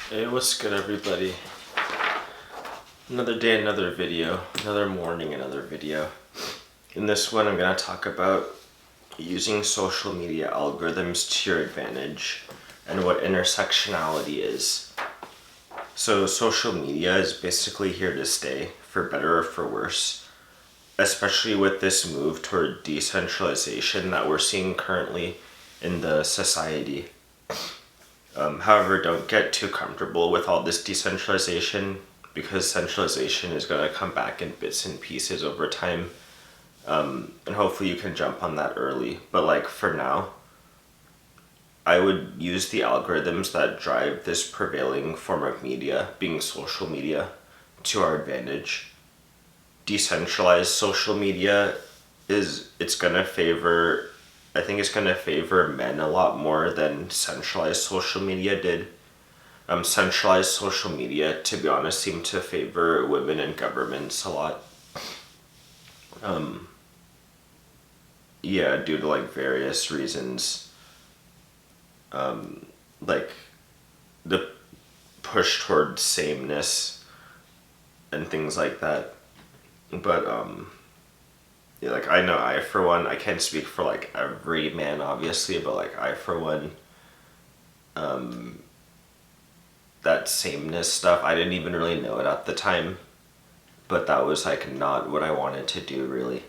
Hey, what's good, everybody? Another day, another video. Another morning, another video. In this one, I'm going to talk about using social media algorithms to your advantage and what intersectionality is. So, social media is basically here to stay, for better or for worse, especially with this move toward decentralization that we're seeing currently in the society. However, don't get too comfortable with all this decentralization because centralization is going to come back in bits and pieces over time. And hopefully you can jump on that early. But like for now, I would use the algorithms that drive this prevailing form of media, being social media, to our advantage. Decentralized social media it's gonna favor, I think it's gonna favor men a lot more than centralized social media did. Centralized social media, to be honest, seemed to favor women and governments a lot. Yeah, due to like various reasons, like the push toward sameness and things like that. But yeah, like I know I for one, I can't speak for like every man obviously, but like I for one, that sameness stuff, I didn't even really know it at the time, but that was like not what I wanted to do really.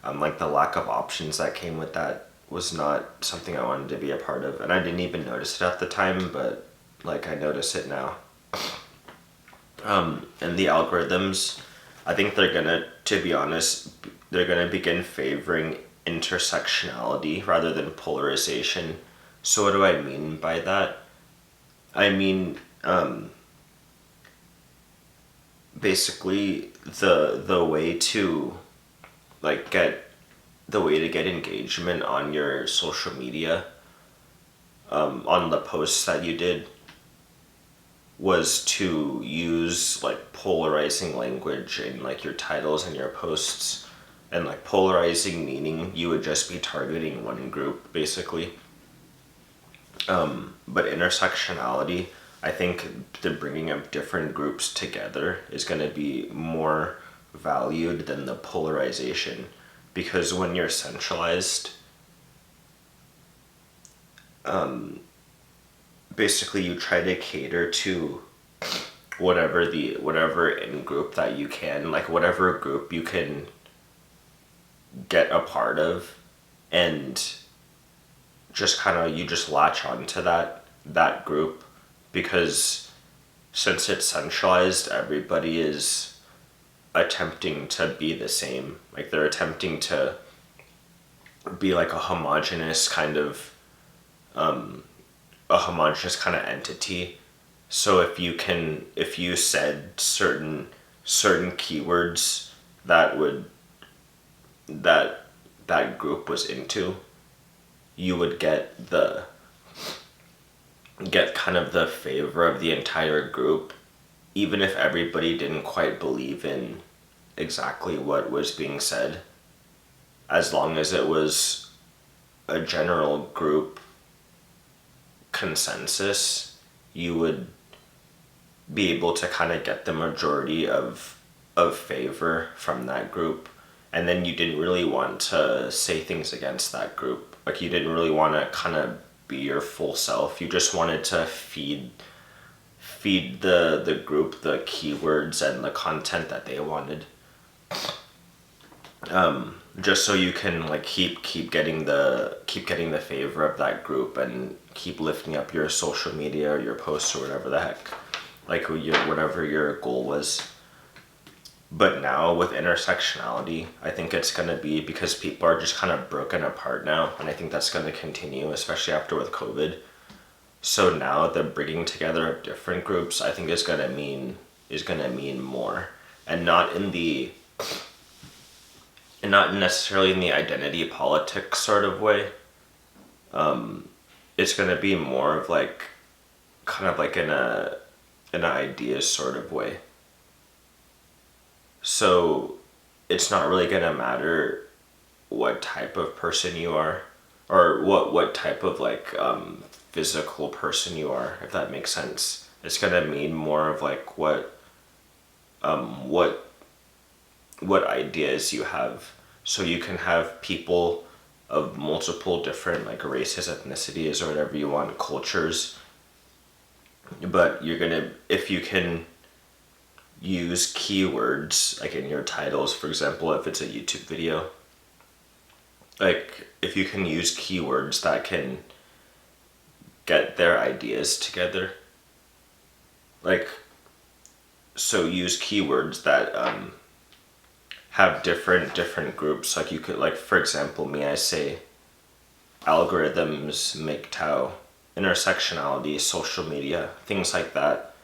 Like the lack of options that came with that was not something I wanted to be a part of, and I didn't even notice it at the time, but like I notice it now. And the algorithms, I think they're gonna, to be honest, they're gonna begin favoring intersectionality rather than polarization. So what do I mean by that? I mean, basically the way to like get the way to get engagement on your social media, on the posts that you did, was to use like polarizing language in like your titles and your posts. And like polarizing meaning you would just be targeting one group basically. But intersectionality, I think the bringing of different groups together is going to be more valued than the polarization, because when you're centralized, basically you try to cater to whatever in group that you can, like whatever group you can get a part of, and just kind of you just latch on to that group, because since it's centralized, everybody is attempting to be the same. Like they're attempting to be like a homogenous kind of entity. So if you said certain keywords that would that that group was into, you would get kind of the favor of the entire group, even if everybody didn't quite believe in exactly what was being said. As long as it was a general group consensus, you would be able to kind of get the majority of favor from that group. And then you didn't really want to say things against that group. Like you didn't really want to kind of be your full self. You just wanted to feed the group the keywords and the content that they wanted. Just so you can like keep getting the favor of that group and keep lifting up your social media or your posts or whatever the heck, like whatever your goal was. But now with intersectionality, I think it's going to be because people are just kind of broken apart now, and I think that's going to continue, especially after with COVID. So now the bringing together of different groups, I think is going to mean more, and not necessarily in the identity politics sort of way. It's going to be more of like kind of like in an ideas sort of way. So it's not really going to matter what type of person you are, or what type of like physical person you are, if that makes sense. It's gonna mean more of like what ideas you have. So you can have people of multiple different like races, ethnicities, or whatever you want, cultures. But you're gonna, if you can use keywords like in your titles, for example, if it's a YouTube video, like if you can use keywords that can get their ideas together, like, so use keywords that have different groups. Like you could, like, for example, me, I say algorithms, MGTOW, intersectionality, social media, things like that.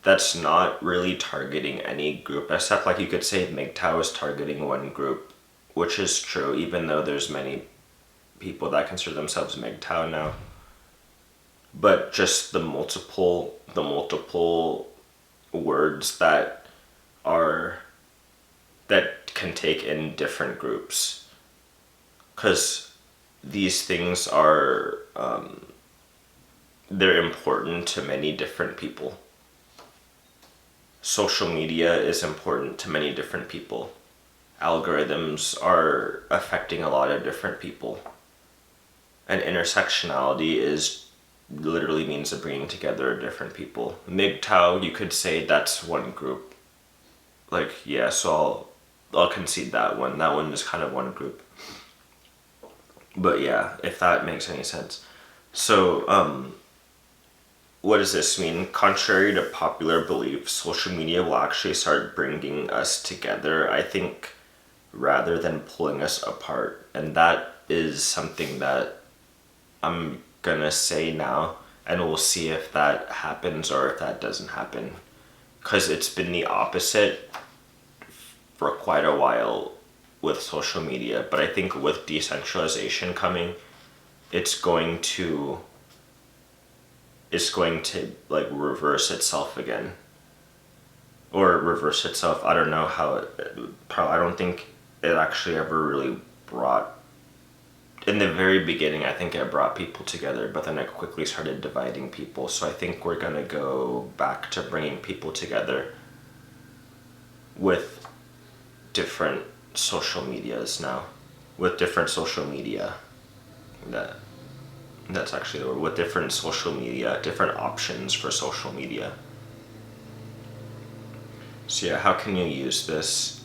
That's not really targeting any group, except like you could say MGTOW is targeting one group, which is true, even though there's many people that consider themselves MGTOW now. But just the multiple words that are, that can take in different groups, because these things are they're important to many different people. Social media is important to many different people. Algorithms are affecting a lot of different people. And intersectionality is literally means of bringing together different people. MGTOW, you could say that's one group. Like, yeah, so I'll concede that one. That one is kind of one group. But yeah, if that makes any sense. So, what does this mean? Contrary to popular belief, social media will actually start bringing us together, I think, rather than pulling us apart. And that is something that I'm gonna say now, and we'll see if that happens or if that doesn't happen. Because it's been the opposite for quite a while with social media, but I think with decentralization coming, it's going to like reverse itself again, or reverse itself. I don't know how I don't think it actually ever really brought, in the very beginning, I think it brought people together, but then it quickly started dividing people. So I think we're gonna go back to bringing people together with different social medias now, with different social media. That's actually the word. With different social media, different options for social media. So yeah, how can you use this?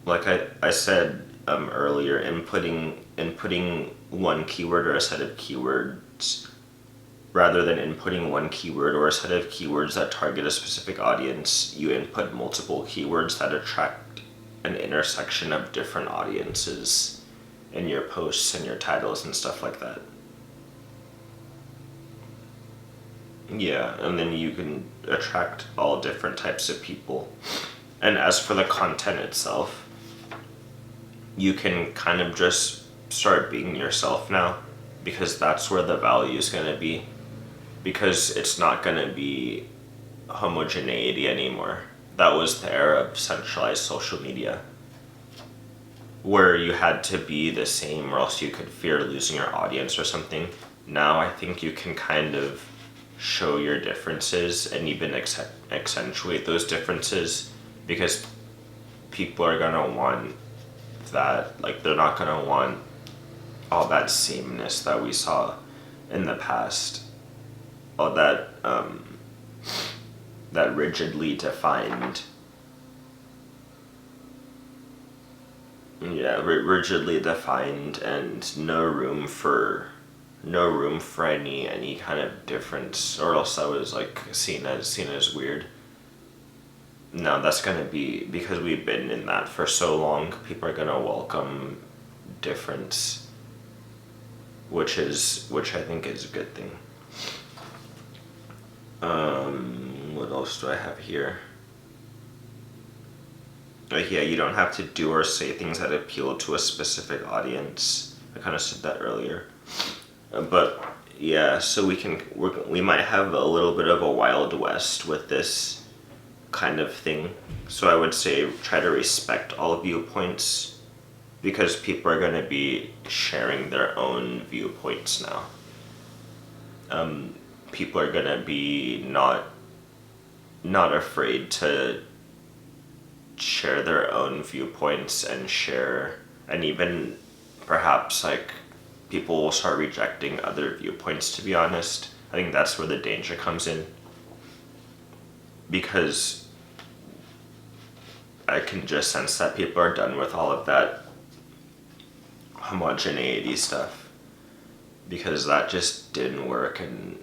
Like I said earlier, inputting one keyword or a set of keywords, rather than inputting one keyword or a set of keywords that target a specific audience, you input multiple keywords that attract an intersection of different audiences in your posts and your titles and stuff like that. Yeah, and then you can attract all different types of people. And as for the content itself, you can kind of just start being yourself now, because that's where the value is going to be, because it's not going to be homogeneity anymore. That was the era of centralized social media, where you had to be the same or else you could fear losing your audience or something. Now I think you can kind of show your differences and even accentuate those differences, because people are going to want that. Like, they're not going to want all that sameness that we saw in the past, all that that rigidly defined, rigidly defined, and no room for any kind of difference, or else that was like seen as weird. No, that's gonna be, because we've been in that for so long, people are gonna welcome difference, which I think is a good thing. What else do I have here? Yeah, you don't have to do or say things that appeal to a specific audience. I kind of said that earlier. But yeah, so we might have a little bit of a Wild West with this kind of thing. So I would say try to respect all viewpoints, because people are going to be sharing their own viewpoints now. people are gonna be not afraid to share their own viewpoints and even perhaps like people will start rejecting other viewpoints, to be honest. I think that's where the danger comes in, because I can just sense that people are done with all of that homogeneity stuff, because that just didn't work, and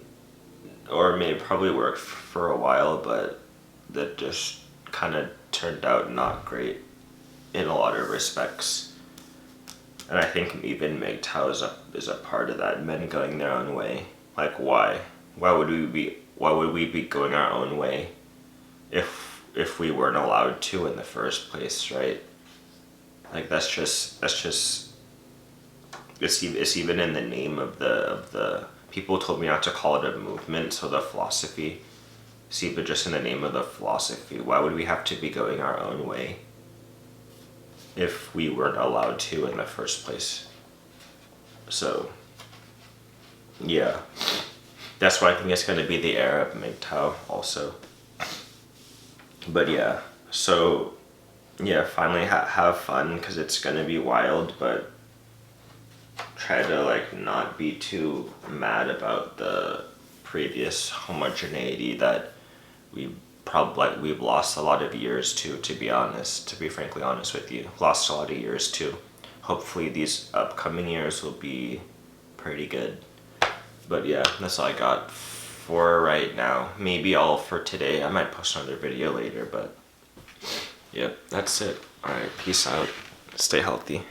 or may probably work for a while, but that just kind of turned out not great in a lot of respects. And I think even MGTOW is a part of that, men going their own way. Like, why? Why would we be going our own way if we weren't allowed to in the first place, right? Like that's it's even in the name of the people told me not to call it a movement, so the philosophy. See, but just in the name of the philosophy, why would we have to be going our own way if we weren't allowed to in the first place? So, yeah. That's why I think it's going to be the era of MGTOW also. But yeah, so, yeah, finally have fun, because it's going to be wild, but try to, like, not be too mad about the previous homogeneity that we've lost a lot of years to be honest, to be frankly honest with you. Lost a lot of years too. Hopefully these upcoming years will be pretty good. But yeah, that's all I got for right now. Maybe all for today. I might post another video later, but yep, that's it. Alright, peace out. Stay healthy.